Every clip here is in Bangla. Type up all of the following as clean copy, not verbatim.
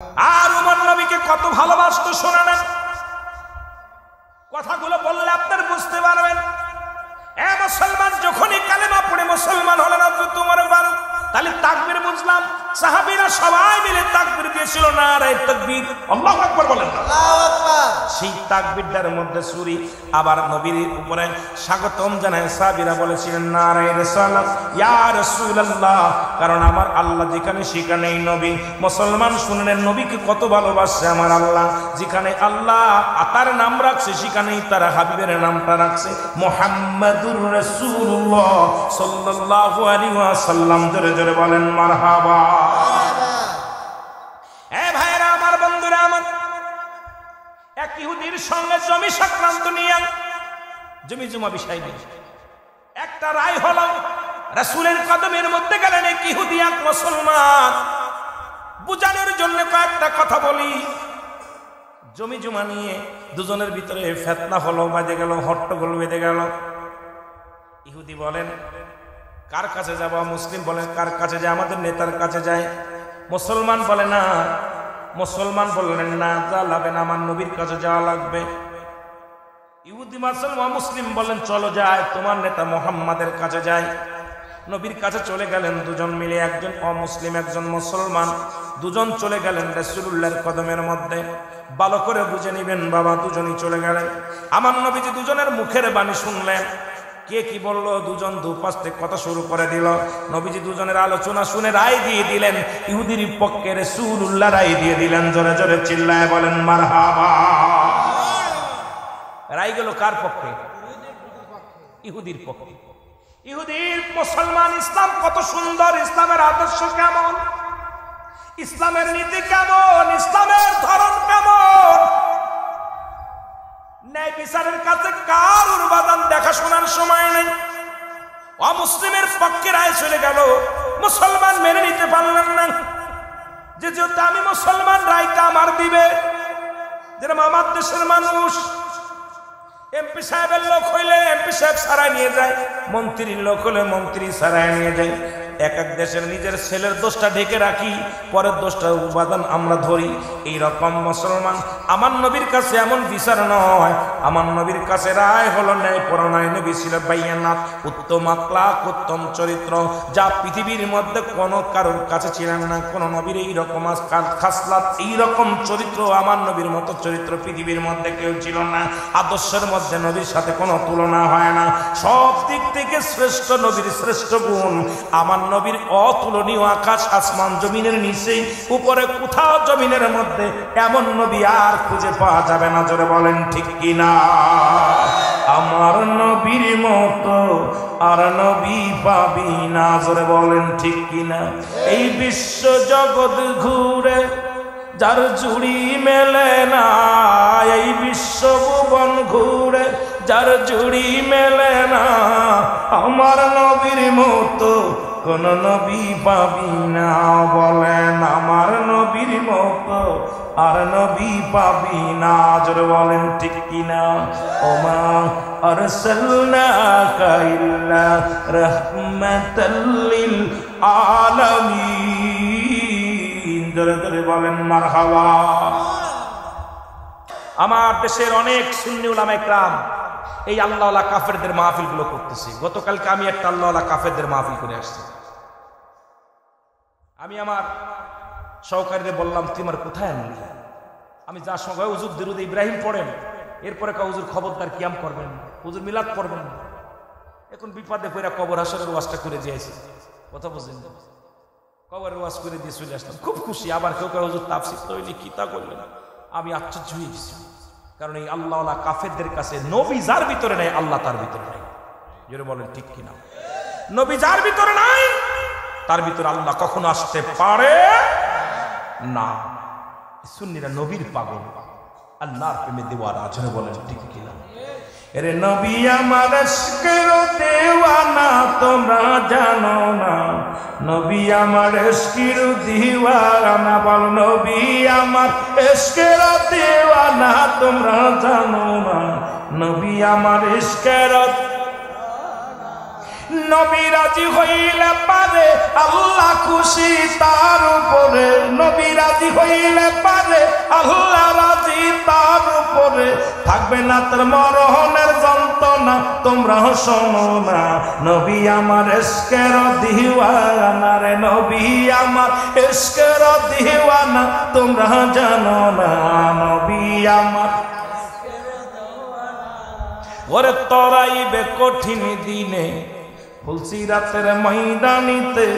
আর উমর নবীকে কত ভালোবাসতো শোনালেন। কথাগুলো বললে আপনার বুঝতে পারবেন। এ মুসলমান, যখনই কালেমা পড়ে মুসলমান হলেন হযরত উমর ফারুক, তাহলে তাকবীর বুঝলাম। সাহাবীরা সবাই মিলে তাকবীর দিয়েছিল, নারে তাকবীর, আল্লাহু আকবার বলেন না। আল্লাহু আকবার। সেই তাকবীরটার মধ্যে সূরি আবার নবীর উপরে স্বাগতম জানায় সাহাবীরা বলেছিলেন নারে রিসালাত ইয়া রাসূলুল্লাহ, কারণ আমার আল্লাহ যেখানে সেখানেই নবী। মুসলমান শুনলেন নবীকে কত ভালোবাসে আমার আল্লাহ। যেখানে আল্লাহ তার নাম রাখছে সেখানেই তার হাবিবের নামটা রাখছে মুহাম্মাদুর রাসূলুল্লাহ সাল্লাল্লাহু আলাইহি ওয়াসাল্লাম। জোরে জোরে বলেন মারহাবা। এ ভাইরা আমার, বন্ধুরা আমার, এক ইহুদির সঙ্গে জমি সংক্রান্ত নিয়ে জমি জমা বিষয় নিয়ে একটা রায় হলো। রাসূলের কদমের মধ্যে গেলেন এক ইহুদি এক মুসলমান। বুঝানোর জন্য কয়েকটা কথা বলি। জমি জমা নিয়ে দুজনের ভিতরে ফিতনা হলো, বাজে গেল, হট্টগোল বেঁধে গেল। ইহুদি বলেন কার কাছে যাব? মুসলিম বলেন কার কাছে যায়? আমাদের নেতার কাছে যায়। মুসলমান বলে না, মুসলমান বললেন না, যা লাগবে না, আমার নবীর কাছে যাওয়া লাগবে। ইহুদি মুসলিম বলেন চলো যায়, তোমার নেতা মুহাম্মাদের কাছে যায়। নবীর কাছে চলে গেলেন দুজন মিলে, একজন অমুসলিম একজন মুসলমান। দুজন চলে গেলেন রাসূলুল্লাহর কদমের মধ্যে। ভালো করে বুঝে নেবেন বাবা, দুজনই চলে গেলেন। আমার নবীজি দুজনের মুখের বাণী শুনলেন। কে কি বললো, দুজন দুপাশ থেকে কথা শুরু করে দিল। নবীজি দুজনের আলোচনা শুনে রায় দিয়ে দিলেন। ইহুদির পক্ষে রাসূলুল্লাহ রায় দিয়ে দিলেন। জোরে জোরে চিল্লায় বলেন মারহাবা। রায় গেল কার পক্ষে? ইহুদির পক্ষে। ইহুদির মুসলমান ইসলাম কত সুন্দর, ইসলামের আদর্শ কেমন, ইসলামের নীতি কেমন, ইসলামের ধরন কেমন। ন্যায় বিচারের কাছে কারুর বাদান দেখাশোনার সময় নেই। অমুসলিমের পক্ষে রায় চলে গেল, মুসলমান মেনে নিতে পারলেন না। যে যেহেতু আমি মুসলমান, রায়টা আমার দিবে। যেরকম আমার দেশের মানুষ এমপি সাহেবের লোক হইলে এমপি সাহেব সারাই নিয়ে যায়, মন্ত্রীর লোক হলে মন্ত্রী সারাই নিয়ে যায়। এক এক দেশের নিজের ছেলের দোষটা ঢেকে রাখি, পরের দোষটা উপাদান আমরা ধরি। এইরকম মুসলমান আমার নবীর কাছে এমন বিচার নয়। আমার নবীর কাছে রায় হলো ন্যায় পরনায়। নবী ছিল বাইয়ানাত, উত্তম আখলাক, উত্তম চরিত্র, যা পৃথিবীর মধ্যে কোনো কারোর কাছে ছিলেন না। কোন নবীর এইরকম খাসলাত, এইরকম চরিত্র, আমার নবীর মতো চরিত্র পৃথিবীর মধ্যে কেউ ছিল না। আদর্শের মধ্যে নবীর সাথে কোনো তুলনা হয় না। সব দিক থেকে শ্রেষ্ঠ নবীর শ্রেষ্ঠ গুণ। আমার নবীর অতুলনীয়। আকাশ আসমান জমিনের নিচে, উপরে কোথাও জমিনের মধ্যে এমন নবী আর খুঁজে পাওয়া যাবে না। জোরে বলেন ঠিক কিনা? আমার নবীর মতো আর নবী পাবি না। জোরে বলেন ঠিক কিনা? এই বিশ্ব জগৎ ঘুরে যার জুড়ি মেলে না, এই বিশ্ব ভুবন ঘুরে যার জুড়ি মেলে না, আমার নবীর মতো কোন নবী পাবি না। বলেন আমার নবীর মতো আর নবী পাবি না। জোরে বলেন ঠিক কিনা? ওমা আরসালনাকা ইল্লা রাহমাতাল লিল আলামিন। জোরে জোরে বলেন মারহাবা। আমার দেশের অনেক সুন্নি উলামায়ে কেরাম এই আল্লাহওয়ালা কাফেরদের মাহফিলগুলো করতেছে। গতকালকে আমি একটা আল্লাহওয়ালা কাফেরদের মাহফিল করে আসছি। আমি আমার সহকারীদের বললাম তোমার কোথায় আনলি? আমি যার সঙ্গে হুজুর দরুদ ইব্রাহিম পড়েন, এরপরে হুজুর খবরদার কিয়াম করবেন, হুজুর মিলাদ করবেন। এখন বিপদে পড়ে কবর হাসরের ওয়াজটা করে দিয়েছে। কথা বুঝলেন? কবরের ওয়াজ করে দিয়ে চলে আসলাম, খুব খুশি। আবার কেউ কেউ হুজুর তাফসীর তৈরি কি তা করলেন, আমি আশ্চর্য হয়ে গেছি। কারণ এই আল্লাহওয়ালা কাফেরদের কাছে নবী যার ভিতরে নাই, আল্লাহ তার ভিতরে নাই। জোরে বলেন ঠিক কিনা? নবী যার ভিতরে নাই, তার ভিতরে আল্লাহ কখনো আসতে পারে না। সুন্নিরা নবীর পাগল, আল্লাহর প্রেমে দেওয়ারা। জোরে বলেন ঠিক কিনা? এরে নবী আমার ইশকের দেওয়ানা, তোমরা জানো না। নবী আমার ইশকের দিওয়ানা, বল নবী আমার ইশকের দেওয়ানা, তোমরা জানো না। নবী আমার ইশকের নবী রাজি হইলে পারে আল্লাহ খুশি তার উপরে, নবী রাজি হইলে পারে আল্লাহ রাজি তার উপরে, থাকবে না তার মরণের যন্ত্রণা। তোমরা শোনো না, নবী আমার ইশকের দিওয়ানা রে, নবী আমার ইশকের দিওয়ানা, তোমরা জানো না নবী আমার। ওরে তরাইবে কঠিন দিনে ফুলসিরাতের ময়দানিতে,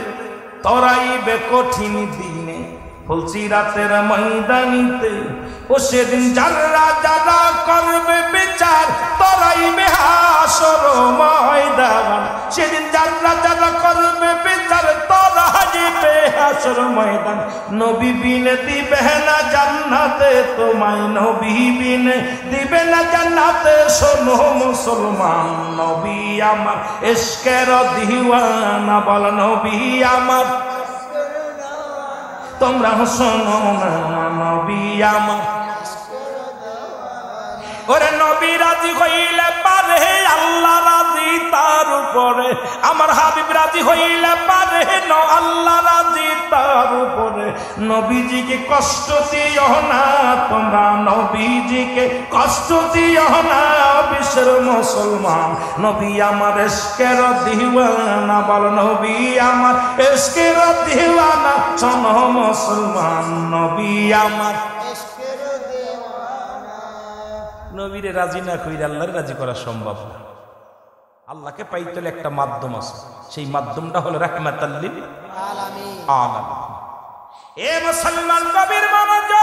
তরাইবে কঠিন দিনে ফুলসিরাতের ময়দানিতে, ও সেদিন যারা যারা করবে বিচার তরাইবে হাসর ময়দান, সেদিন যারা যারা করবে বিচার তরাইবে হাসর ময়দান। নবী বিনে দিবে না জান্নাতে তোমায়, নবী বিনে দিবে না জান্নাতে। শোনো মুসলমান, নবী আমার ইশকের দিওয়ানা, বল নবী আমার, তোমরা শোনো না নবী আমার। ওরে নবী রাজি হইলে পারে আল্লাহ রাজি তার উপরে, আমার হাবিব রাজি হইলে পারে আল্লাহ রাজি তার উপরে। নবীজিকে কষ্ট দিও না তোমরা, নবীজিকে কষ্ট দিও না বিশ্বের মুসলমান। নবী আমার ইশকের দিওয়ানা, বল নবী আমার ইশকের দিওয়ানা। শোনো মুসলমান, নবী আমার নবীরে রাজি না কইরা আল্লাহর রাজি করা সম্ভব না। আল্লাহকে পাইতে হলে একটা মাধ্যম আছে, সেই মাধ্যমটা হলো রাহমাতাল লিল আলামিন। এ মুসলমান কবির মনোযোগ,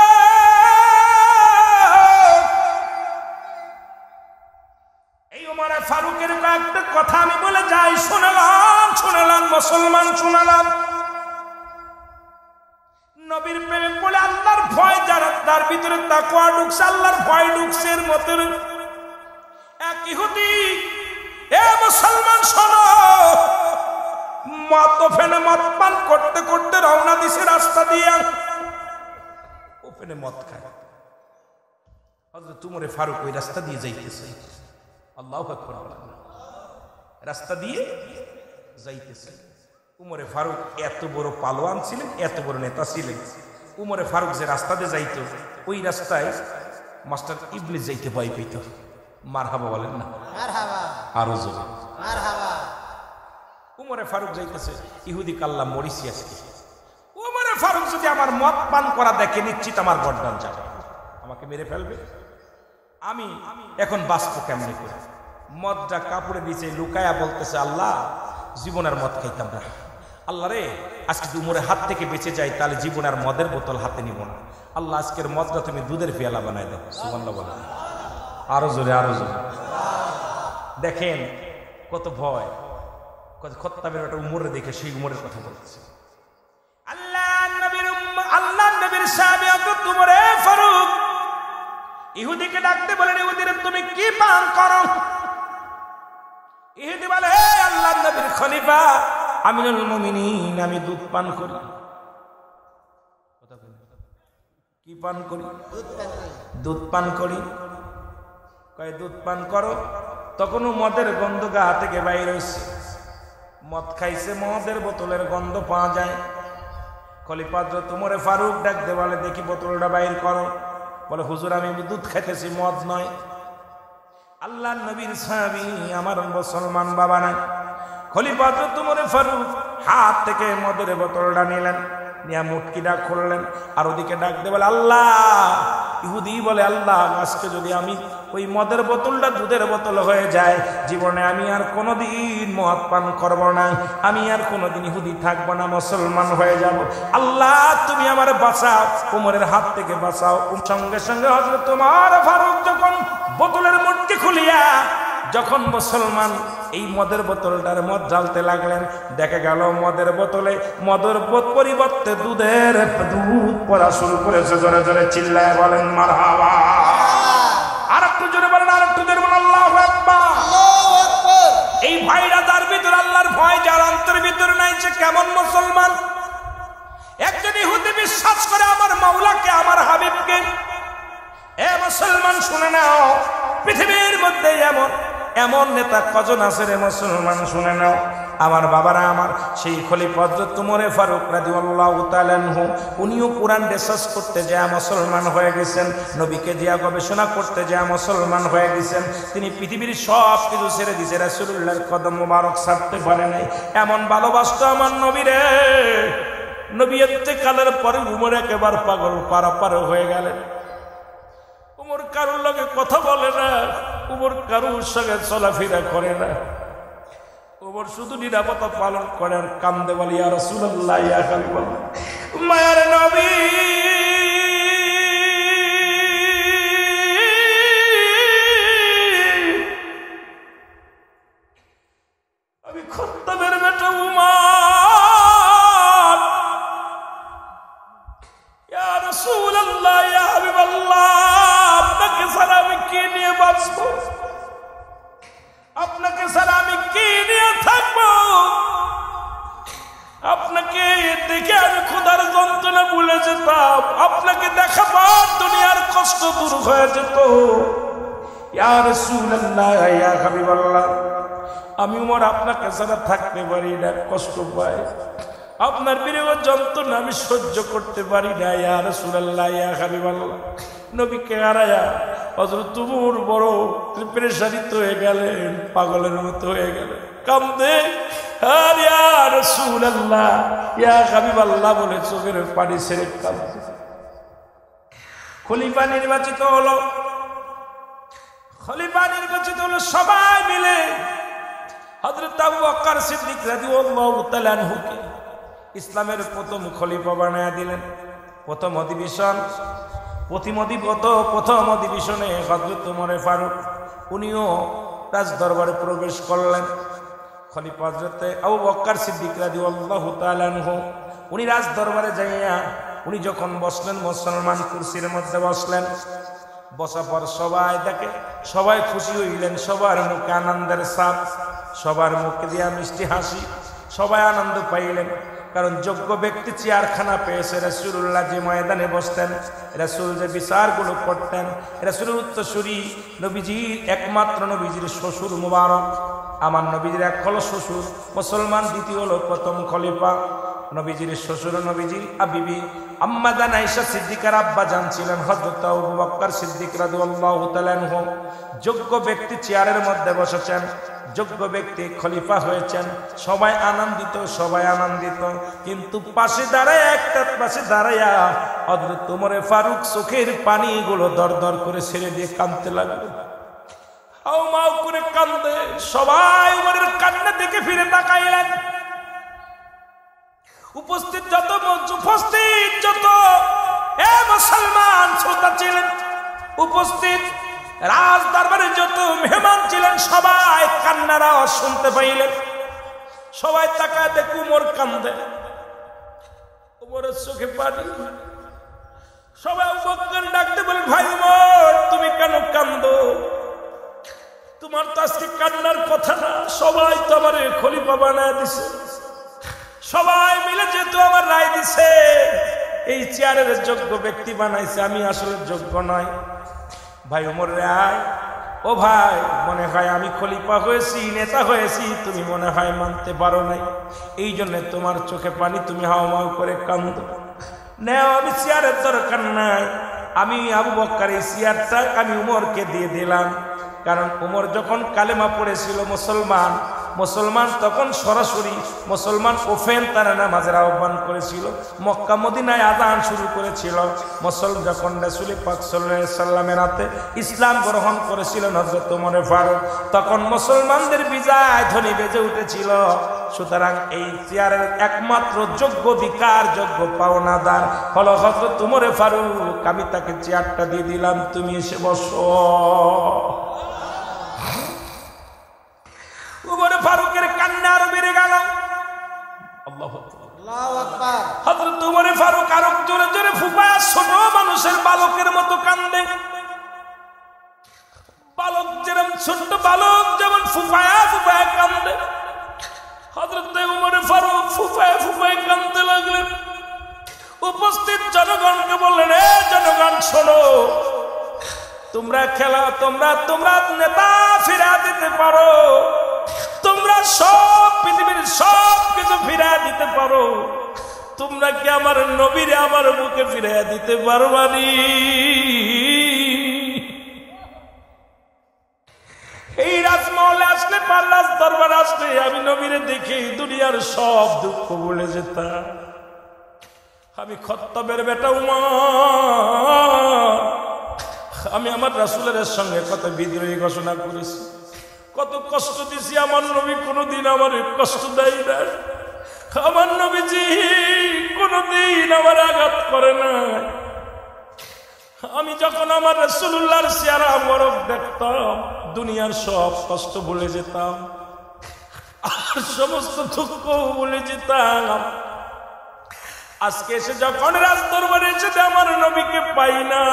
এই ওমর ফারুকের কয়েকটা কথা আমি বলে যাই, শুনলাম মুসলমান শুনলাম। নবীর প্রেমে পড়ে আল্লাহর ভয় যারা, তার ভিতরে তাকওয়া ঢুকছে, আল্লাহর ভয় ঢুকছে। এর মতো এক ইহুদি, এ মুসলমান শোনো, মদ ফেনে মদ পান করতে করতে রওনা দিছে রাস্তা দিয়ে, ওপেনে মদ খায়। হযরত উমর ফারুক ওই রাস্তা দিয়ে যাইতেছে, আল্লাহু আকবার, রাস্তা দিয়ে যাইতেছে। উমরে ফারুক এত বড় পালোয়ান ছিলেন, এত বড় নেতা ছিলেন। উমরে ফারুক যে রাস্তা দিয়ে যাইতো, ওই রাস্তায় মাস্টার ইবলিস যাইতে ভয় পেত। মারহাবা বলেন না, আরো জোরে মারহাবা। উমরে ফারুক যাইতেছে, ইহুদি কাল্লা মরিসি আজকে। উমরে ফারুক যদি আমার মদ পান করা দেখে, নিশ্চিত আমার গর্দান যাবে, আমাকে মেরে ফেলবে। আমি এখন বাঁচবো কেমনে করে? মদটা কাপড়ে নিচে লুকায়া বলতেছে, আল্লাহ জীবনের মদ খাইতাম না, আল্লাহ রে আজকে যদি উমরের হাত থেকে বেঁচে যাই তাহলে জীবন আর মদের বোতল হাতে নিব না। আল্লাহ আজকের মদটা তুমি দুধের পেয়ালা বানাই দাও। সুবহানাল্লাহ বলেন, আরো জোরে আরো জোরে। দেখেন কত ভয়, কত খত্তাবের ওটা উমরে দেখে সেই উমরের কথা বলতেছে। আল্লাহ নবীর সাহাবী হযরত উমর ফারুক ইহুদিকে ডাকতে বলেন, ইহুদিরে তুমি কি পান করো? ইহুদি বলে, হে আল্লাহর নবীর খলিফা আমিরুল মুমিনিন, আমি দুধ পান করি। কি পান করি? দুধ পান করি। কয় দুধ পান করো, তখনও মদের গন্ধ গা থেকে বাইর হইছে। মদ খাইছে, মদের বোতলের গন্ধ পাওয়া যায়। খলিফা হযরত উমর ফারুক ডাকতে বলে, দেখি বোতলটা বাইর করো। বলে, হুজুর আমি দুধ খাইতেছি, মদ নয়। আল্লাহ নবীর সাহাবী আমার মুসলমান বাবা নাই। খলিফা হযরত উমর ফারুক হাত থেকে মদের বোতলটা নিলেন, নিয়ে মুটকিটা খুললেন, আর ওদিকে ডাকতে বলে, আল্লাহ। ইহুদি বলে, আল্লাহ আজকে যদি আমি ওই মদের বোতলটা দুধের বোতল হয়ে যায়, জীবনে আমি আর কোনোদিন মদ পান করব না, আমি আর কোনোদিন ইহুদি থাকবো না, মুসলমান হয়ে যাব। আল্লাহ তুমি আমার বাঁচাও, উমরের হাত থেকে বাঁচাও। সঙ্গে সঙ্গে হযরত উমর ফারুক যখন বোতলের মুটকি খুলিয়া যখন মুসলমান এই মদের বোতলটার মদ ঢালতে লাগলেন, দেখা গেল মদের বোতলে মদের পরিবর্তে দুধ পড়া শুরু করেছে। জোরে জোরে চিল্লায় বলেন মারহাবা। আর একটু জোরে বলেন, আর একটু জোরে বলেন আল্লাহু আকবার। এই ভয়টা যার ভিতরে, আল্লাহর ভয় যার অন্তরের ভিতরে নাই, সে কেমন মুসলমান? একজন ইহুদি বিশ্বাস করে আমার মাওলাকে, আমার হাবিবকে। এ মুসলমান শুনে নাও, পৃথিবীর মধ্যে এমন এমন নেতা কজন আছে রে মুসলমান, শুনে নাও আমার বাবারা আমার। সেই খলিফা হযরত ওমর ফারুক রাদিয়াল্লাহু তাআলা আনহু, উনিও কোরআন রিসার্চ করতে যায় মুসলমান হয়ে গেছেন, নবীকে দিয়া গবেষণা করতে যায় মুসলমান হয়ে গেছেন। তিনি পৃথিবীর সব কিছু ছেড়ে দিয়েছে, রাসূলুল্লাহর কদম মোবারক ছাড়তে পারে নাই। এমন ভালোবাসতো আমার নবীরে, নবী ইন্তেকালের পরে উমর একেবারে পাগল পারাপার হয়ে গেলেন। উমর কারোর লগে কথা বলে না, উমর কারোর সঙ্গে চলাফেরা করে না, উমর শুধু নিরাপত্তা পালন করেন, কান্দে বলি ইয়া রাসূলুল্লাহ ইয়া হাবিবাল্লাহ, মায়ার নবী আমি খত্তাবের বেটা উমর, ইয়া রাসূলুল্লাহ ইয়া হাবিবাল্লাহ, আপনাকে ছাড়া আমি কি নিয়ে বাঁচবো, আপনাকে ছাড়া আমি কি নিয়ে থাকবো, আপনাকে দেখে আমি খোদার যন্ত্রণা ভুলে যেতাম, আপনাকে দেখা পর দুনিয়ার কষ্ট দূর হয়ে যেত। ইয়া রাসূলুল্লাহ ইয়া হাবিবাল্লাহ, আমি উমর আপনাকে ছাড়া থাকতে পারি না, কষ্ট পাই, আপনার বিরহ যন্ত্রণা আমি সহ্য করতে পারি না। ইয়া রাসূলুল্লাহ ইয়া হাবিবাল্লাহ, নবীকে হারায়া হযরত উমর বড় প্রেসারিত হয়ে গেলেন, পাগলের মতো হয়ে গেলেন, কান্দে আর ইয়া রাসূলুল্লাহ ইয়া হাবিবাল্লাহ বলে চোখের পানি ছেড়ে কাঁদছে। খলিফা নির্বাচিত হলো, খলিফা নির্বাচিত হলো, সবাই মিলে হযরত আবু বকর সিদ্দিক রাদিয়াল্লাহু তাআলা আনহুকে ইসলামের প্রথম খলিফা বানায়া দিলেন। প্রথম অধিবেশনে হযরত ওমর ফারুক উনিও রাজ দরবারে প্রবেশ করলেন। খলিফা হযরত আবু বকর সিদ্দিক রাদিয়াল্লাহু তাআলা আনহু উনি রাজ দরবারে যাইয়া উনি যখন বসলেন, মুসলমান কুরসির মধ্যে বসলেন, বসার পর সবাই দেখে, সবাই খুশি হইলেন, সবার মুখে আনন্দের ছাপ, সবার মুখে দিয়া মিষ্টি হাসি, সবাই আনন্দ পাইলেন। কারণ যোগ্য ব্যক্তি চেয়ারখানা পেয়েছে। রাসূলুল্লাহ যে ময়দানে বসতেন, রাসূল যে বিচারগুলো করতেন, রাসূলের উত্তরসূরি নবীজির একমাত্র নবীজির শ্বশুর মুবারক, আমার নবীজির এক হলো শ্বশুর মুসলমান, দ্বিতীয় হলো প্রথম খলিফা নবীজির শ্বশুর, নবীজির বিবি আম্মা জান আয়েশা সিদ্দিকার আব্বা জান ছিলেন হযরত আবু বকর সিদ্দিক রাদিয়াল্লাহু তাআলা আনহু। যোগ্য ব্যক্তি চেয়ারের মধ্যে বসেছেন, যোগ্য ব্যক্তি খলিফা হয়েছেন, সবাই আনন্দিত, সবাই আনন্দিত। কিন্তু পাশে দাঁড়ায়, একটা পাশে দাঁড়াইয়া হযরত ওমর ফারুক চোখের পানিগুলো দর দর করে ছেড়ে দিয়ে কাঁদতে লাগলো, হাউ মাউ করে কান্দে। সবাই ওমরের কান্না দেখে ফিরে তাকাইলেন। উপস্থিত যত মুসলমান শ্রোতা ছিলেন, উপস্থিত রাজ দরবারে যত মেহমান ছিলেন, সবাই কান্নার আওয়াজ শুনতে পাইলেন। সবাই তাকায় দেখে উমর কান্দে, উমরের চোখে পানি। সবাই আবু বকর ডাকতে বলেন, ভাই উমর তুমি কেন কান্দো, তোমার তো আজকে কান্নার কথা না, সবাই তো আমার খলিফা বানায় দিছে, সবাই মিলে যেহেতু আমার রায় দিছে, এই চেয়ারের যোগ্য ব্যক্তি বানাইছে, আমি আসলে যোগ্য নয়। ভাই ওমর রায়, ও ভাই মনে হয় আমি খলিফা হয়েছি, নেতা হয়েছি, তুমি মনে হয় মানতে পারো নাই, এই জন্য তোমার চোখে পানি, তুমি হাওমাও করে কান্দো। নেও, আমি চেয়ারের দরকার নাই, আমি আবু বকর এই চেয়ারটা আমি উমরকে দিয়ে দিলাম। কারণ উমর যখন কালেমা পড়েছিল মুসলমান তখন সরাসরি মুসলমান ওপেন তারা নামাজের আহ্বান করেছিল, মক্কা মদিনায় আযান শুরু করেছিল। যখন রাসূল পাক সাল্লাল্লাহু আলাইহি সাল্লামের হাতে ইসলাম গ্রহণ করেছিল হযরত ওমর ফারুক, তখন মুসলমানদের বিজয় ধ্বনি বেজে উঠেছিল। সুতরাং এই চেয়ারের একমাত্র যোগ্য অধিকার, যোগ্য পাওনাদার হলো হযরত ওমর ফারুক। আমি তাকে চেয়ারটা দিয়ে দিলাম, তুমি এসে বসো। ওমর ফারুকের কান্না আরো বেড়ে গেল। আল্লাহু আকবার। হযরত ওমর ফারুক আরো জোরে জোরে ফুপায়, ছোট মানুষের বালকের মতো কান্দে। বালক যেমন, ছোট বালক যেমন ফুপায় ফুপায় কান্দে, হযরত ওমর ফারুক ফুপায় ফুপায় কান্দতে লাগলেন। উপস্থিত জনগণকে বললেন, এ জনগণ শোনো, তোমরা খেলা, তোমরা নেতা ফিরা দিতে পারো, তোমরা সব পৃথিবীর সব কিছু ফিরা দিতে পারো, তোমরা কি আমার নবীরে আমার বুকে ফিরা দিতে পারবানি? এই রাজমহলে আসলে, পাল্লাস দরবার আসলে আমি নবীরে দেখে দুনিয়ার সব দুঃখ ভুলে যেতাম। আমি খত্তাবের বেটা উমর, আমি আমার রাসূলের সঙ্গে কত বিদ্রোহী ঘোষণা করেছি, কত কষ্ট দিছি। আমার নবী কোনোদিন আমার কষ্ট দেয় না, আমার নবীজি কোনোদিন আমার আঘাত করে না। আমি যখন আমার রাসূলুল্লাহর চেহারা মোবারক দেখতাম, দুনিয়ার সব কষ্ট ভুলে যেতাম, আর সমস্ত দুঃখ ভুলে যেতাম। আজকে এসে যখন রাজ দরবারে এসে আমার নবীকে পাই না,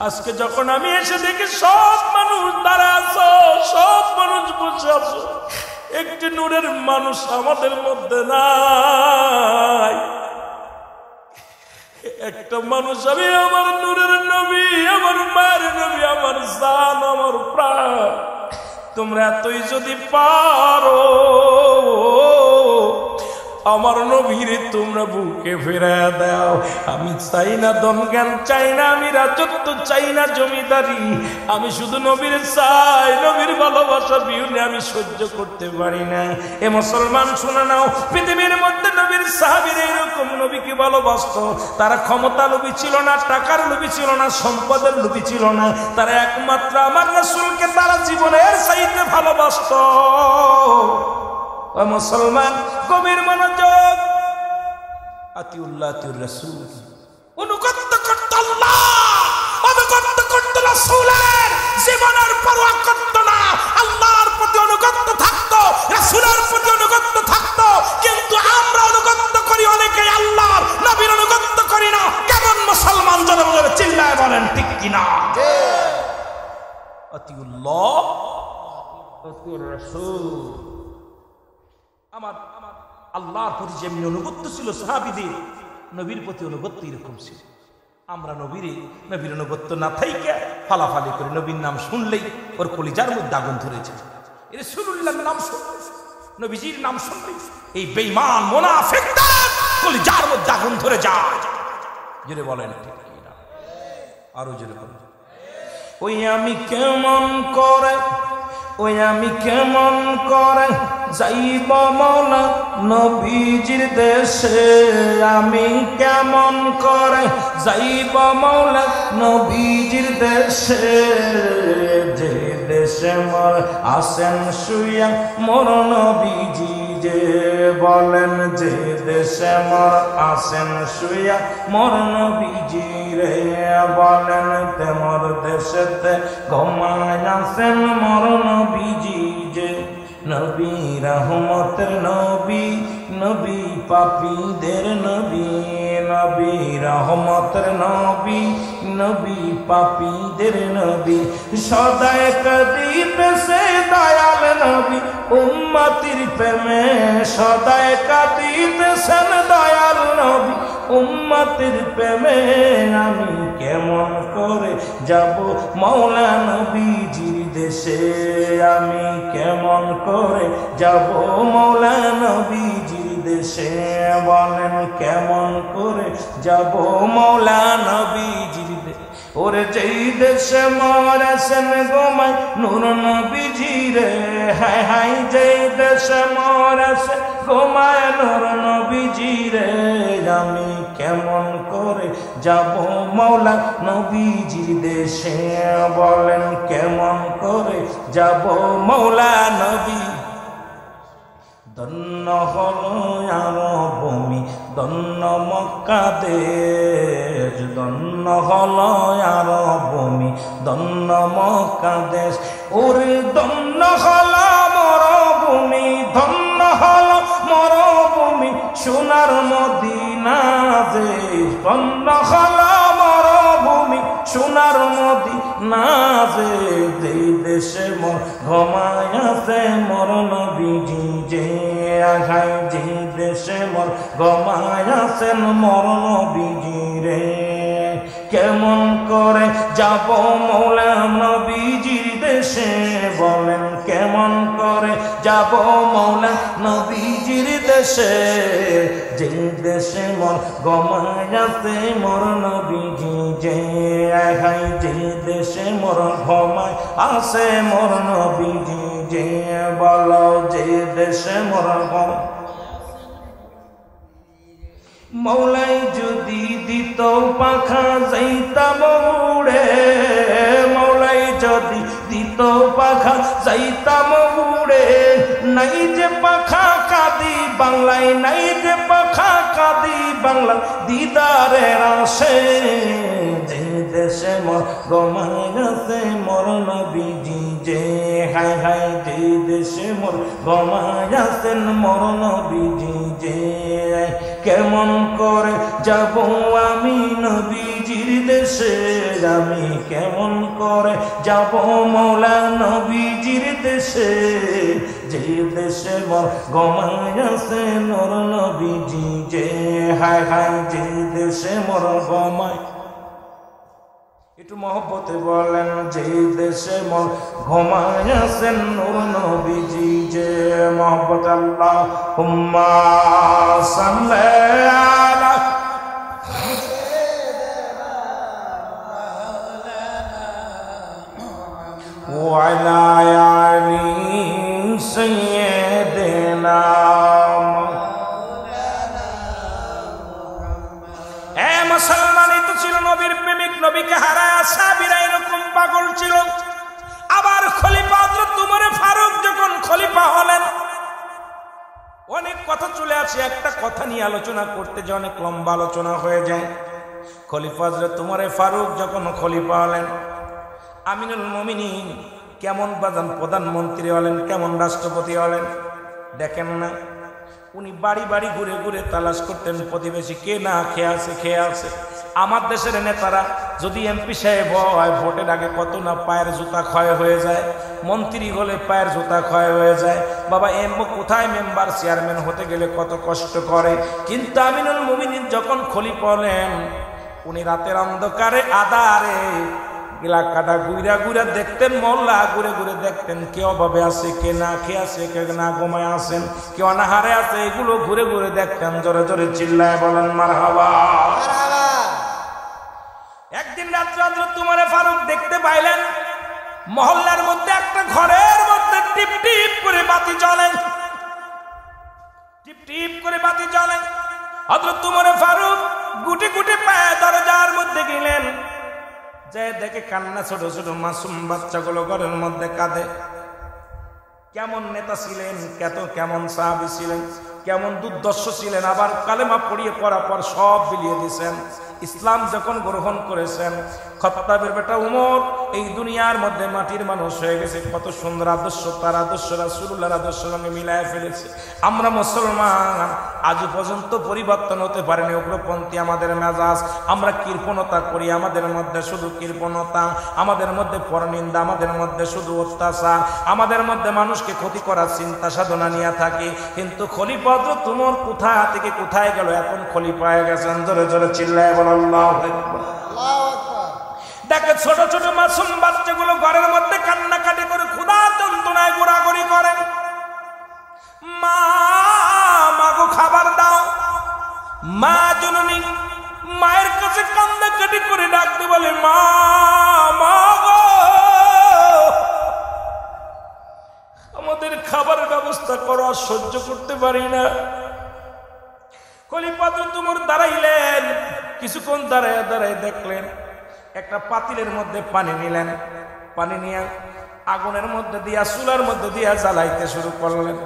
আজকে যখন আমি এসে দেখি সব মানুষ দাঁড়া আছো, সব মানুষ বসে আছো, একটি নূরের মানুষ আমাদের মধ্যে নাই। একটা মানুষ, আমি আমার নূরের নবী, আমার মায়ের নবী, আমার জান, আমার প্রাণ, তোমরা এতই যদি পারো আমার নবীরে তোমরা বুকে ফেরা দাও। আমি চাই না ধন জ্ঞান, চাই না আমি রাজত্ব, চাই না জমিদারি, আমি শুধু নবীর চাই, নবীর ভালোবাসা বিহুনে আমি সহ্য করতে পারি না। এ মুসলমান শুনে নাও, পৃথিবীর মধ্যে নবীর সাহাবীরা এরকম নবীকে ভালোবাসতো। তারা ক্ষমতা লোভী ছিল না, টাকার লোভী ছিল না, সম্পদের লোভী ছিল না, তারা একমাত্র আমার রাসূলকে তারা জীবনের চাইতে ভালোবাসতো। মুসলমান গভীর মনোযোগ, আতিউল্লাহ আতিউর রাসূল, অনুগত করত আল্লাহ, অনুগত করত রাসূলের, জীবনের পরোয়া করত না, আল্লাহর প্রতি অনুগত থাকতো, রাসূলের প্রতি অনুগত থাকতো। কিন্তু আমরা অনুগত করি অনেকে আল্লাহর, নবীর অনুগত করি না। কেমন মুসলমান জনগণ চিল্লায় বলেন ঠিক কিনা? আতিউল্লাহ আতিউর রাসূল। আমার আল্লাহর প্রতি যেমনি অনুগত্য ছিল সাহাবীদের, নবীর প্রতি অনুগত্য এরকম ছিল। আমরা নবীর অনুগত্য না থাইকা ফালাফালি করে, নবীর নাম শুনলেই ওর কলিজার মধ্যে আগুন ধরেছে। রাসূলুল্লাহর নাম শুনলে, নবীজির নাম শুনলে এই বেঈমান মুনাফিকদের কলিজার মধ্যে আগুন ধরে যায়। জোরে বলেন ঠিক কিনা? আরো জোরে বলেন। ওই আমি কেমন করে, ওই আমি কেমন করে যাইব মৌলা নবীজির দেশে, আমি কেমন করে যাইব মৌলা নবীজির দেশে, যে দেশে মোর আসেন শুইয়া মোর নবীজি, যে বলেন যে দেশে মোর আসেন শুইয়া মোর নবীজি রে, বলেন তে মোর দেশেতে ঘুমায় আসেন মোর নবীজি, যে নবী রহমতের নবী, নবী পাপীদের নবী, নবী রহমতের নবী, নবী পাপীদের নবী, সদায় কাঁদিতেছে দয়াল নবী উম্মতির প্রেমে, সদায় কাঁদিতেছেন দয়াল নবী উম্মতির প্রেমে, আমি কেমন করে যাব মৌলা নবীজির দেশে, আমি কেমন করে যাব মৌলা নবীজির দেশে, বলেন কেমন করে যাব মৌলা নবীজির দেশে। ওরে যেই দেশে মরেছেন গোমাই নূর নবীজি রে, হায় হায় যেই দেশে মরেছে গোমায় নূর নবীজি রে, আমি কেমন করে যাব মৌলা নবীজির দেশে, বলেন কেমন করে যাব মৌলা নবী। ধন্য হলো আরব ভূমি, ধন্য মক্কা দেশ, ধন্য হলো আরব ভূমি, ধন্য মক্কা দেশ, ওরে ধন্য হলো মরভূমি, ধন্য হলো মরভূমি সোনার মদিনা দেশ, ধন্য হলো মরভূমি সোনার মদিনা দেশ, যেই দেশে মোর ঘুমায় আছে মোর নবীজি, যে আঘায় যে দেশে মোর ঘুমায় আছেন মোর নবীজি রে। কেমন করে যাব মৌলা নবীজির দেশে বলেন কেমন করে যাব মৌলা নবীজির দেশে যে দেশে মোর গমায়াতে মোর নবীজি যে হাই যে দেশে মোর ঘুমায় আছে মোর নবীজি যে বলো যে দেশে মোর ঘুম মৌলাই যদি দিত পাখা যাইতাম উড়ে মৌলাই যদি দিত পাখা যাইতাম উড়ে নাই যে পাখা কাঁদি বাংলায় নাই যে পাখা কাঁদি বাংলা দিদারের আসে যে দেশে মোর গমায়াতে মোর নবীজি যে হাই হাই যে দেশে মোর গমায়াতেন মোর নবীজি যে কেমন করে যাব আমি নবীজির দেশে আমি কেমন করে যাব মৌলা নবীজির দেশে যে দেশে মোর গমায়াছে মোর নবীজি যে হায় হায় যে দেশে মোর গমায় একটু মহব্বতে বলেন যে দেশে মোর ঘুমায়াছেন নূর নবীজি যে মহব্বত আল্লাহুম্মা সাল্লি আলা ওয়া আলা আলি সাইয়্যিদিনা মুসলমানই তো ছিল নবীর প্রেমিক নবীকে হারায় সাহাবীরা এরকম পাগল ছিল আবার খলিফা হযরত উমর ফারুক যখন খলিফা হলেন অনেক কথা চলে আসে একটা কথা নিয়ে আলোচনা করতে যে অনেক লম্বা আলোচনা হয়ে যায় খলিফা হযরত উমর ফারুক যখন খলিফা হলেন আমিনুল মুমিনিন কেমন বাজান প্রধানমন্ত্রী হলেন কেমন রাষ্ট্রপতি হলেন দেখেন না উনি বাড়ি বাড়ি ঘুরে ঘুরে তালাশ করতেন প্রতিবেশী কে না খেয়ে আছে আমার দেশের নেতারা যদি এমপি সাহেব হয় ভোটের আগে কত না পায়ের জুতা ক্ষয় হয়ে যায় মন্ত্রী হলে পায়ের জুতা ক্ষয় হয়ে যায় বাবা কোথায় মেম্বার চেয়ারম্যান হতে গেলে কত কষ্ট করে কিন্তু আমিনুল মুমিনিন যখন খলিফা হলেন উনি রাতের অন্ধকারে আধারে এলাকাটা ঘুরা ঘুরা দেখতেন মহল্লা ঘুরে ঘুরে দেখতেন কে অভাবে আছে কে না খেয়ে আছে কে না ঘুমায় আছেন কে অনাহারে আছে এগুলো ঘুরে ঘুরে দেখতেন জোরে জোরে চিল্লায় বলেন মারহাবা একদিন রাত্রে হযরত উমর ফারুক দেখতে পাইলেন মহল্লার মধ্যে একটা ঘরের মধ্যে টিপ টিপ করে বাতি জ্বলে টিপ টিপ করে বাতি জ্বলে হযরত উমর ফারুক গুটি গুটি পায়ে দরজার মধ্যে গেলেন যে দেখে কান্না ছোট ছোট মাসুম বাচ্চাগুলো ঘরের মধ্যে কাঁদে কেমন নেতা ছিলেন কেমন সাহাবী ছিলেন কেমন দুর্দর্শ ছিলেন আবার কালেমা পড়িয়ে পড়ার পর সব বিলিয়ে দিয়েছেন ইসলাম যখন গ্রহণ করেছেন খাত্তাবের বেটা উমর এই দুনিয়ার মধ্যে মাটির মানুষ হয়ে গেছে কত সুন্দর আদর্শ তার আদর্শ রাসূলুল্লাহর আদর্শের সঙ্গে মিলায় ফেলেছে আমরা মুসলমান আজ পর্যন্ত পরিবর্তন হতে পারেনি উগ্রপন্থী আমাদের মেজাজ আমরা কৃপণতা করি আমাদের মধ্যে শুধু কৃপণতা আমাদের মধ্যে পরনিন্দা আমাদের মধ্যে শুধু অত্যাচার আমাদের মধ্যে মানুষকে ক্ষতি করার চিন্তা সাধনা নিয়ে থাকি কিন্তু খলিফা হযরত উমর কোথা থেকে কোথায় গেল এখন খলিফা হয়ে গেছেন জোরে জোরে চিল্লায় বলেন আল্লাহু আকবার আল্লাহু আকবার দেখে ছোট ছোট মাসুম বাচ্চাগুলো ঘরের মধ্যে কান্নাকাটি করে ক্ষুধার যন্ত্রণায় ঘোরাঘুরি করে মা মাগো খাবার দাও মা জননী মায়ের কাছে কান্নাকাটি করে ডাকতে বলে মা গো আমাদের খাবারের ব্যবস্থা করো সহ্য করতে পারি না খলিফা হযরত উমর দাঁড়াইলেন কিছুক্ষণ দাঁড়ায় দাঁড়ায় দেখলেন একটা পাতিলের মধ্যে পানি নিলেন পানি নিয়ে আগুনের মধ্যে দিয়া চুলার মধ্যে দিয়া জ্বালাইতে শুরু করলেন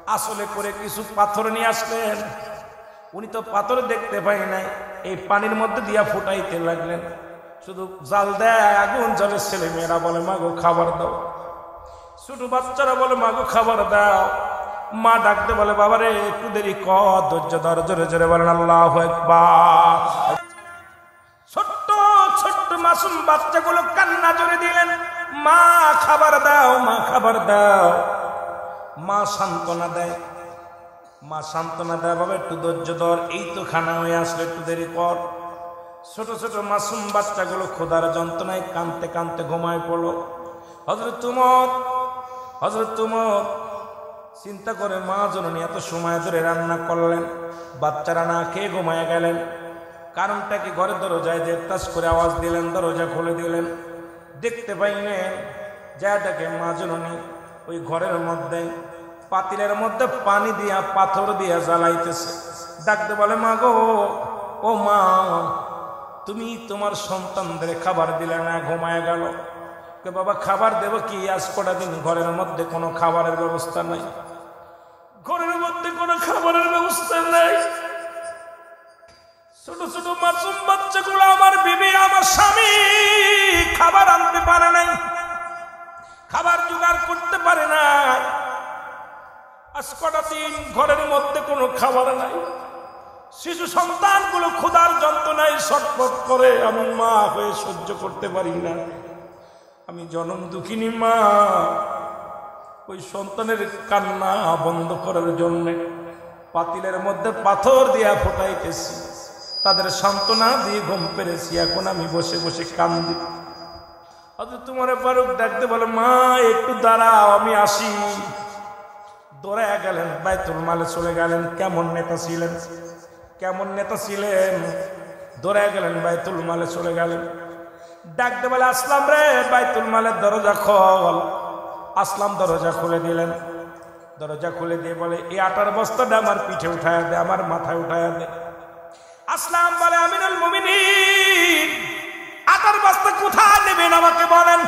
আসলে করে কিছু পাথর নিয়ে আসলেন উনি তো পাথর দেখতে পাই নাই এই পানির মধ্যে দিয়া ফুটাইতে লাগলেন শুধু জাল দেয় আগুন জ্বলে ছেলে মেয়েরা বলে মাগো খাবার দাও ছোট বাচ্চারা বলে মাগো খাবার দাও মা ডাকতে বলে বাবারে একটু দেরি কর ধৈর্য ধর জোরে জোরে বলেন আল্লাহু আকবার ছোট্ট ছোট্ট মাসুম বাচ্চাগুলো কান্না জোরে দিলেন মা খাবার দাও মা খাবার দাও মা সান্ত্বনা দেয় বাবা একটু ধৈর্য ধর এই তো খানা হয়ে আসলে একটু দেরি কর ছোট ছোট মাসুম বাচ্চাগুলো ক্ষুধার যন্ত্রণায় কাঁদতে কাঁদতে ঘুমায় পড়ল। হযরত উমর চিন্তা করে মা জননী এত সময় ধরে রান্না করলেন, বাচ্চারা না খেয়ে ঘুমায় গেলেন, কারণটা কি? ঘরের দরজায় যে টাচ করে আওয়াজ দিলেন, দরজা খুলে দিলেন, দেখতে পাইলেন যাটাকে মা জননী ওই ঘরের মধ্যে পাতিলের মধ্যে পানি দিয়া পাথর দিয়া জ্বালাইতেছে। ডাকতে বলে, মা গো, ও মা, তুমি তোমার সন্তানদের খাবার দিলে না, ঘুমায় গেল। বাবা খাবার দেব কি? আজ কটা দিন ঘরের মধ্যে কোনো খাবারের ব্যবস্থা নাই, ঘরের মধ্যে কোনো খাবারের ব্যবস্থা নাই। ছোট ছোট মাসুম বাচ্চাগুলো, আমার বিবি আমার স্বামী খাবার আনতে পারে নাই, খাবার জোগাড় করতে পারে নাই। আজ কটা দিন ঘরের মধ্যে কোনো খাবার নাই। শিশু সন্তানগুলো ক্ষুধার যন্ত্রণায় ছটফট করে। আমি মা হয়ে সহ্য করতে পারি না, আমি জনম দুঃখিনী মা। ওই সন্তানের কান্না বন্ধ করার জন্য পাতিলের মধ্যে পাথর দিয়া ফোটাইতেছি, তাদের সান্ত্বনা দিয়ে ঘুম পেরেছি। এখন আমি বসে বসে কান্দি। তোমার ফারুক ডাকতে বলে, মা একটু দাঁড়াও, আমি আসি। দৌড়ায় গেলেন, বাইতুল মালে চলে গেলেন। কেমন নেতা ছিলেন, কেমন নেতা ছিলেন! দৌড়ায় গেলেন, বাইতুল মালে চলে গেলেন। ডাকতে বলে, আসলাম রে, বাইতুল মালের দরজা খোল। আসলাম দরজা খুলে দিলেন। দরজা খুলে দিয়ে বলে, এই আটার বস্তাটা আমার পিঠে উঠায় দে, আমার মাথায় উঠায় দে। আসলাম বলে, আমিনুল মুমিনিন, আটার বস্তা কোথায় নেবেন আমাকে বলেন,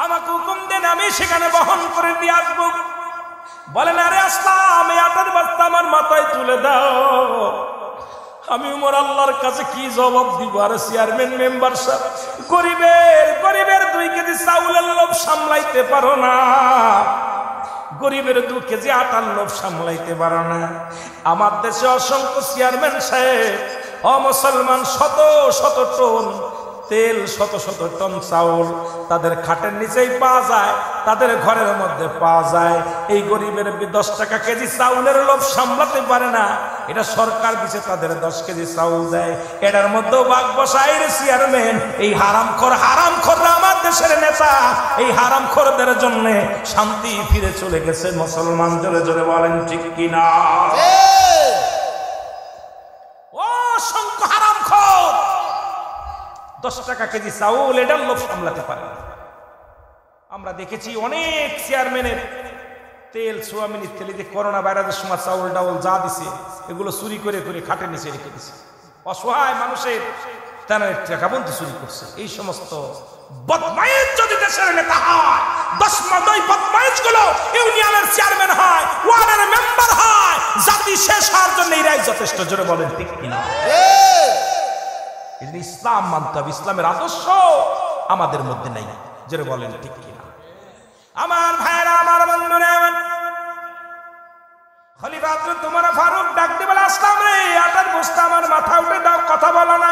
আমাকে হুকুম দেন, আমি সেখানে বহন করে দিয়ে আসবো। বলেন, আরে আসলাম, এই আটার বস্তা আমার মাথায় তুলে দাও। আমি উমর আল্লাহর কাছে কি জবাব দিব? আরে চেয়ারম্যান মেম্বার সাহেব, গরিবের 2 কেজি চাউলের লোভ সামলাইতে পারো না, গরিবের 2 কেজি আটার লোভ সামলাইতে পারো না। আমার দেশে অসংখ্য চেয়ারম্যান সাহেব, মুসলমান, শত শত টন তেল, শত শত টন চাউল তাদের খাটের নিচেই পাওয়া যায়, তাদের ঘরের মধ্যে পাওয়া যায়। এই গরিবের 10 টাকা কেজি চাউলের লোভ সামলাতে পারে না, এটা সরকার দিছে, তাদের 10 কেজি চাউল দেয়, এটার মধ্যেও ভাগ বসায় রে চেয়ারম্যান। এই হারামখোররা আমার দেশের নেতা, এই হারামখোরদের জন্য শান্তি ফিরে চলে গেছে। মুসলমান জোরে জোরে বলেন ঠিক কিনা? অসংখ্য হারামখোর 10 টাকা কেজি চাউল, এটার লোভ সামলাতে পারে না। আমরা দেখেছি অনেক চেয়ারম্যানের তেল, সোয়াবিনের তেল, যে করোনা ভাইরাসের সময় চাউল ডাউল যা দিছে, এগুলো চুরি করে করে খাটের নিচে রেখে দিছে। অসহায় মানুষের তারা টাকা বন্ধু চুরি করছে। এই সমস্ত বদমাইশ যদি দেশের নেতা হয়, 10 বদমাইশ গুলো ইউনিয়নের চেয়ারম্যান হয়, ওয়ার্ডের মেম্বার হয়, জাতি শেষ হওয়ার জন্য এরাই যথেষ্ট। জোরে বলেন ঠিক কিনা? ইসলাম মানতে হবে, ইসলামের আদর্শ আমাদের মধ্যে নাই। জোরে বলেন ঠিক কিনা? আমার ভাইরা, আমার বন্ধুরা, খলিফা হযরত উমর ফারুক ডাকতে বলে, আসলাম রে, আটার বস্তা আমার মাথা উঠে দাও, কথা বলো না,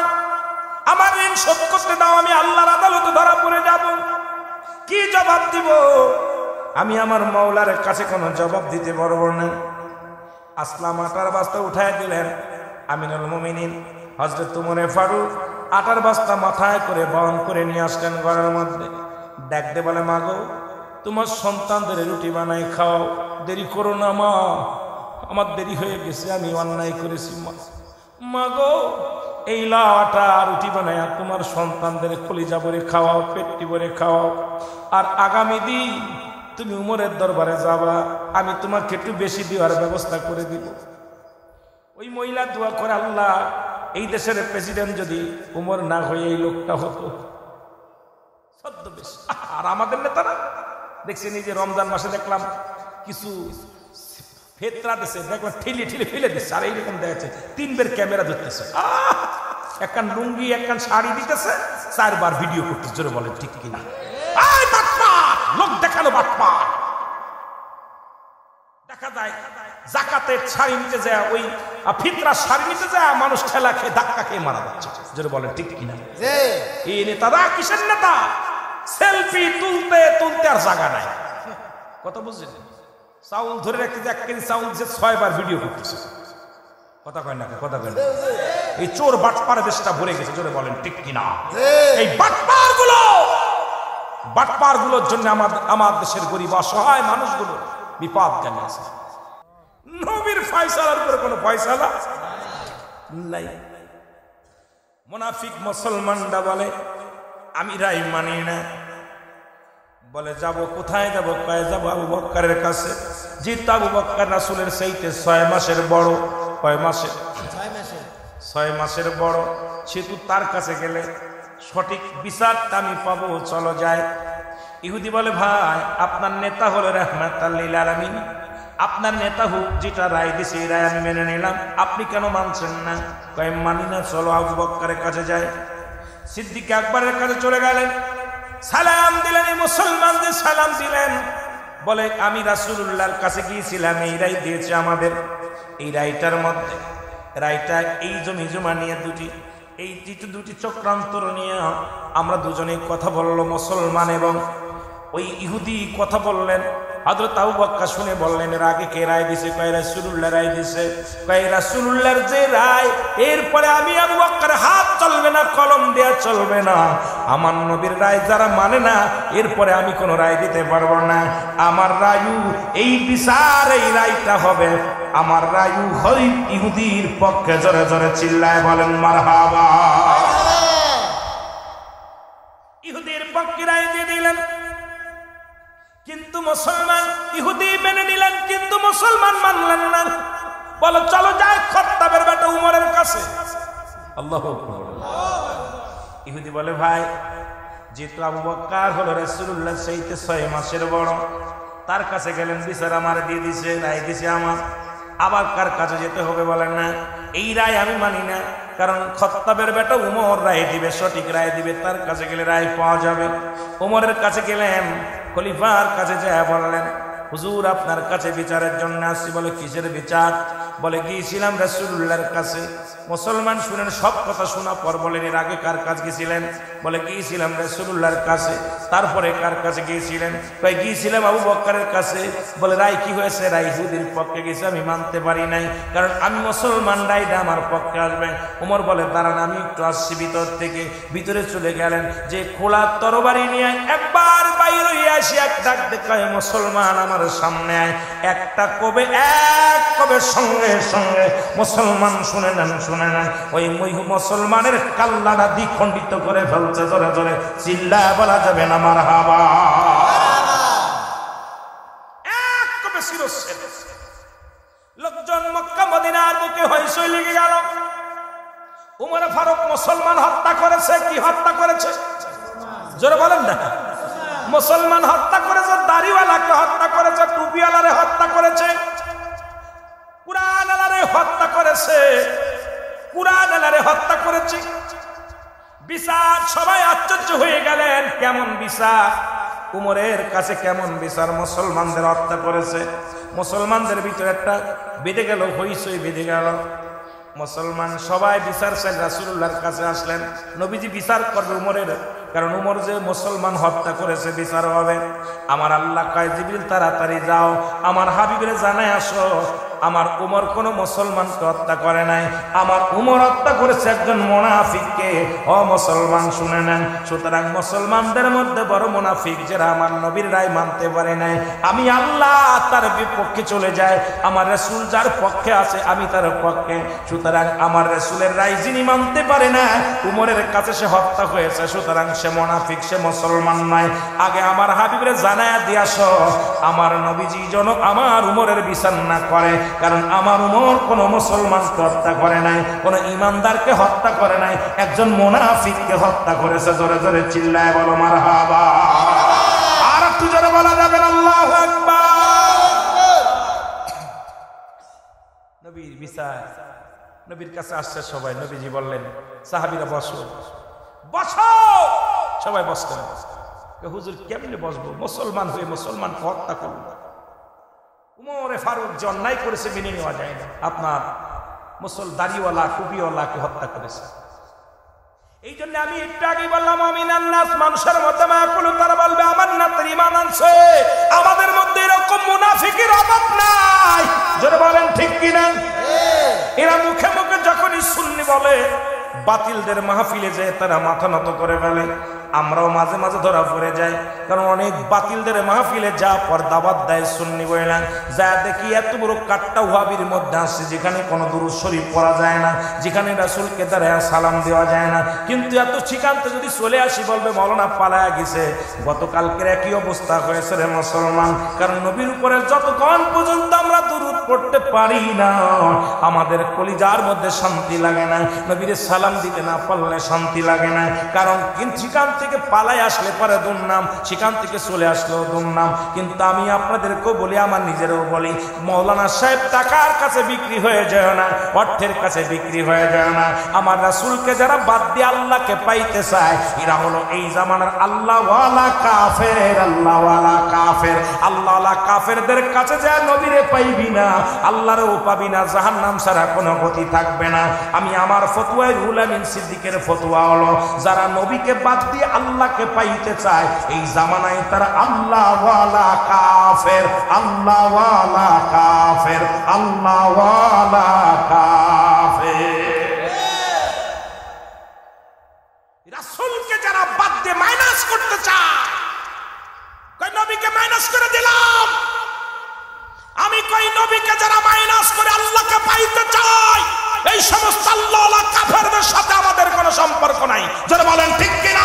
আমার ঋণ শোধ করতে দাও, আমি আল্লাহর আদালতে ধরা পড়ে যাব। কি জবাব দিব? আমি আমার মাওলার কাছে কোনো জবাব দিতে পারবো না। আসলাম আটার বস্তা উঠায় দিলেন। আমিনুল মুমিনিন হযরত উমর ফারুক আটার বস্তা মাথায় করে বহন করে নিয়ে আসলেন ঘরের মধ্যে। ডাকতে বলে, মা গো, তোমার সন্তানদের রুটি বানাই খাও, দেরি করো না মা, আমার দেরি হয়ে গেছে, আমি অন্যায় করেছি মা গো। এই লাউ আটা রুটি বানাই আর তোমার সন্তানদের কলিজা ভরে খাওয়াও, পেটটি ভরে খাওয়াও। আর আগামী দিন তুমি উমরের দরবারে যাবা, আমি তোমাকে একটু বেশি দেওয়ার ব্যবস্থা করে দিব। ওই মহিলা দোয়া করে, আল্লাহ, এই দেশের প্রেসিডেন্ট যদি উমর না হয়ে এই লোকটা হতো। ছদ্মবেশ। আর আমাদের নেতারা দেখছেন, এই যে রমজান মাসে দেখলাম কিছু ফেতরা দিচ্ছে, দেখলাম ঠেলে ঠেলে ফেলে দিচ্ছে, আর এইরকম দেখাচ্ছে 3 বের ক্যামেরা ধরতেছে, একখান লুঙ্গি একখান শাড়ি দিতেছে, 4 বার ভিডিও করতেছে। জোরে বলেন ঠিক কিনা? লোক দেখানো বাটপার। দেখা যায় জাকাতের শাড়ি নিতে যায়, ওই ফিতরা শাড়ি নিতে যায়, মানুষ ঠেলা খেয়ে ধাক্কা খেয়ে মারা যাচ্ছে। জোরে বলেন ঠিক কিনা? এই নেতারা কিসের নেতা? সেলফি তুলতে তুলতে আর জায়গা নাই। কত বুঝলেন? চাউল ধরে রাখতে 1 কেজি চাউল যে 6 বার ভিডিও করতেছে। কথা কয় না, কথা কয় না। এই চোর বাটপার দেশটা ভরে গেছে, জোরে বলেন ঠিক কিনা? এই বাটপার গুলোর জন্য আমার দেশের গরিব অসহায় মানুষগুলো বিপদ জানে আছে। নবীর ফয়সালার উপরে কোনো ফয়সালা নাই। মুনাফিক মুসলমানরা বলে আমি রাই মানি না, বলে যাব কোথায় যাব, কয়ে যাব আবু বকরের কাছে। যেহেতু আবু বকর রাসূলের চাইতে 6 মাসের বড়, কয় মাসে? 6 মাসের বড়, সেহেতু তার কাছে গেলে সঠিক বিচারটা আমি পাবো, চলো যায়। ইহুদি বলে ভাই আপনার নেতা হলো রাহমাতাল লিল আলামিন, আপনার নেতা হোক, যেটা রায় দিছে এই রায় আমি মেনে নিলাম, আপনি কেন মানছেন না? কয় মানি না, চলো আবু বকরের কাছে যায়। সিদ্দিক আকবরের কাছে চলে গেলেন, সালাম দিলেন, এই মুসলমানদের সালাম দিলেন। বলে আমি রাসূলুল্লাহর কাছে গিয়েছিলাম, এই রায় দিয়েছে আমাদের। এই রায়টার মধ্যে রায়টা এই জমি জমা নিয়ে দুটি চক্রান্তর নিয়ে আমরা দুজনে কথা বললো, মুসলমান এবং ওই ইহুদি কথা বললেন। হযরত আবু বকর শুনে বললেন এর আগে কে রায় দিছে? কয় রাসূলুল্লাহ রায় দিছে। কয় রাসূলুল্লাহর যে রায়, এরপরে আমি আবু বকর হাত চলবে না, কলম দেয়া চলবে না। আমার নবীর রায় যারা মানে না, এরপরে আমি কোনো রায় দিতে পারবো না। আমার রায়ু এই বিচার, এই রায়টা হবে আমার রায়ু হয় ইহুদির পক্ষে। জোরে জোরে চিল্লায় বলেন মারহাবা। ইহুদির পক্ষে রায় দিয়ে দিলেন, কিন্তু মুসলমান ইহুদি মেনে নিলেন, কিন্তু মুসলমান মানলেন না। বলো চলো যাই খাত্তাবের বেটা উমরের কাছে। আল্লাহু আকবার। ইহুদি বলে ভাই যেহেতু আবু বকর হলো রাসূলুল্লাহ চাইতে 6 মাসের বড়, তার কাছে গেলেন, বিচার আমার দিয়ে দিছে, রায় দিছে আমার, আবার কার কাছে যেতে হবে? বলেন না এই রায় আমি মানি না, কারণ খাত্তাবের বেটা উমর রায় দিবে, সঠিক রায় দিবে, তার কাছে গেলে রায় পাওয়া যাবে। উমরের কাছে গেলেন, খলিফার কাছে যায় বললেন হুজুর আপনার কাছে বিচারের জন্য আসছি। বলে কিসের বিচার? বলে গিয়েছিলাম রাসূলুল্লাহর কাছে। মুসলমান শুনেন, সব কথা শোনা পর বলেন এর আগে কার কাছে গিয়েছিলেন? বলে গিয়েছিলাম রাসূলুল্লাহর কাছে। তারপরে কার কাছে গিয়েছিলেন? কই গিয়েছিলাম আবু বকরের কাছে। বলে রায় কি হয়েছে? রায় ইহুদির পক্ষে গেছে, আমি মানতে পারি নাই, কারণ আমি মুসলমান, রায়টা আমার পক্ষে আসবে। ওমর বলে দাঁড়ান আমি একটু আসছি ভিতর থেকে। ভিতরে চলে গেলেন, যে খোলা তরবারি নিয়ে একবার বাইরে হয়ে আসি, এক ডাক দেখায় মুসলমান আমার সামনে আয়। একটা কবে এক কবে সঙ্গে সঙ্গে মুসলমান শুনে নেন, শুনে নেন, ওই মুসলমানের কাল্লাটা দ্বিখণ্ডিত করে ফেলছে। জোরে জোরে চিল্লা বলা যাবে না মারহাবা। এক কবে শিরশ্ছেদ। লোকজন মক্কা মদিনার বুকে হইচই লেগে গেল। উমর ফারুক মুসলমান হত্যা করেছে। কি হত্যা করেছে? জোরে বলেন না। মুসলমান হত্যা করেছে, দাড়িওয়ালাকে হত্যা করেছে, টুপিওয়ালারে হত্যা করেছে, কুরআনওয়ালারে হত্যা করেছে, কুরআনওয়ালারে হত্যা করেছে। বিচার সবাই আশ্চর্য হয়ে গেলেন, কেমন বিচার? উমরের কাছে কেমন বিচার? মুসলমানদের হত্যা করেছে। মুসলমানদের ভিতরে একটা বেঁধে গেল, হইচই বেঁধে গেল। মুসলমান সবাই বিচার চাই রাসূলুল্লাহর কাছে আসলেন। নবীজি বিচার করবে উমরের, কারণ উমর যে মুসলমান হত্যা করেছে, বিচার হবে। আমার আল্লাহ কয় জিবরিল তাড়াতাড়ি যাও, আমার হাবিবের জানায় আসো আমার উমর কোন মুসলমানকে হত্যা করে নাই, আমার উমর হত্যা করেছে একজন মুনাফিককে। ও মুসলমান শুনে নেন, সুতরাং মুসলমানদের মধ্যে বড় মুনাফিক যারা আমার নবীর রায় মানতে পারে নাই, আমি আল্লাহ তার বিপক্ষে চলে যায়। আমার রাসূল যার পক্ষে আছে আমি তার পক্ষে। সুতরাং আমার রাসূলের রায় যিনি মানতে পারে না, উমরের কাছে সে হত্যা হয়েছে, সুতরাং সে মুনাফিক, সে মুসলমান নয়। আগে আমার হাবিবের জানায়া দিয়াস আমার নবীজি যেন আমার উমরের বিচার না করে, কারণ আমার উমর কোন মুসলমানকে হত্যা করে নাই, কোন ইমানদারকে হত্যা করে নাই, একজন মুনাফিককে হত্যা করেছে। জোরে জোরে চিল্লায় বলো মারহাবা। আর একটু জোরে বলা যাবে না আল্লাহু আকবার। নবীর বিচার, নবীর কাছে আসছে সবাই। নবীজি বললেন সাহাবীরা বসো, বসো। সবাই বসতেন। হুজুর কেমনে বসবো? মুসলমান হয়ে মুসলমানকে হত্যা করবো? উমরে ফারুক যে অন্যায় করেছে মেনে নেওয়া যায় না। আপনার দাড়িওয়ালা টুপিওয়ালাকে হত্যা করেছে। এই জন্য আমি একটু আগেই বললাম আমিনান নাস, মানুষের মধ্যে মায়াকুল, তারা বলবে আমার নাতের ঈমান আনছে। আমাদের মধ্যে এরকম মুনাফিকের অভাব নাই। জোরে বলেন ঠিক কিনা? এরা মুখে মুখে যখনই সুন্নি বলে, বাতিলদের মাহফিলে যায় তারা মাথা নত করে ফেলে। আমরাও মাঝে মাঝে ধরা পড়ে যাই, কারণ অনেক বাতিলদের মাহফিলে যা পর দাবাত দেয় সুন্নি বইলা, যা দেখি এত বড় কাট্টা ওয়াহাবির মধ্যে আসছে, যেখানে কোনো দুরূদ শরীফ পড়া যায় না, যেখানে রাসূলকে দাঁড়ায় সালাম দেওয়া যায় না, কিন্তু এত ঠিকানতে যদি চলে আসি বলবে মৌলানা পালায়া গেছে। গতকালকের একই অবস্থা হয়েছে রে মুসলমান, কারণ নবীর উপরে যতক্ষণ পর্যন্ত আমরা দুরূদ পড়তে পারি না আমাদের কলিজার মধ্যে শান্তি লাগে না, নবীর সালাম দিতে না পারলে শান্তি লাগে না। কারণ সেখান থেকে পালাই আসলে পরে দুর্নাম, সেখান থেকে চলে আসলেও দুর্নাম। কিন্তু আমি আপনাদেরকেও বলি, আমার নিজেরও বলি, মৌলানা সাহেব টাকার কাছে বিক্রি হয়ে যায় না, অর্থের কাছে বিক্রি হয়ে যায় না। আমার রাসূলকে যারা বাদ দিয়ে আল্লাহকে পাইতে চায়, এরা হলো এই জামানার আল্লাহওয়ালা কাফের। আল্লাহওয়ালা কাফের, আল্লাহওয়ালা কাফেরদের কাছে যা নবীরে পাইবি না, আল্লাহরও পাবি না, জাহান্নাম ছাড়া কোনো গতি থাকবে না। আমি আমার ফতোয়ায় রুহুল আমিন সিদ্দিকের ফতোয়া হলো, যারা নবীকে বাদ দিয়ে আল্লাহকে পাইতে চায় এই জামানায় তারা আল্লাহওয়ালা কাফের। আল্লাহওয়ালা কাফের, আল্লাহওয়ালা কাফের। রাসূলকে যারা বাদ দিয়ে মাইনাস করতে চায়, কই নবীকে মাইনাস করে দিলাম, আমি কই নবীকে যারা মাইনাস করে আল্লাহকে পাইতে চায় এই সমস্ত আল্লাহওয়ালা কাফেরদের সাথে আমাদের কোনো সম্পর্ক নাই। যারা বলেন ঠিক কিনা?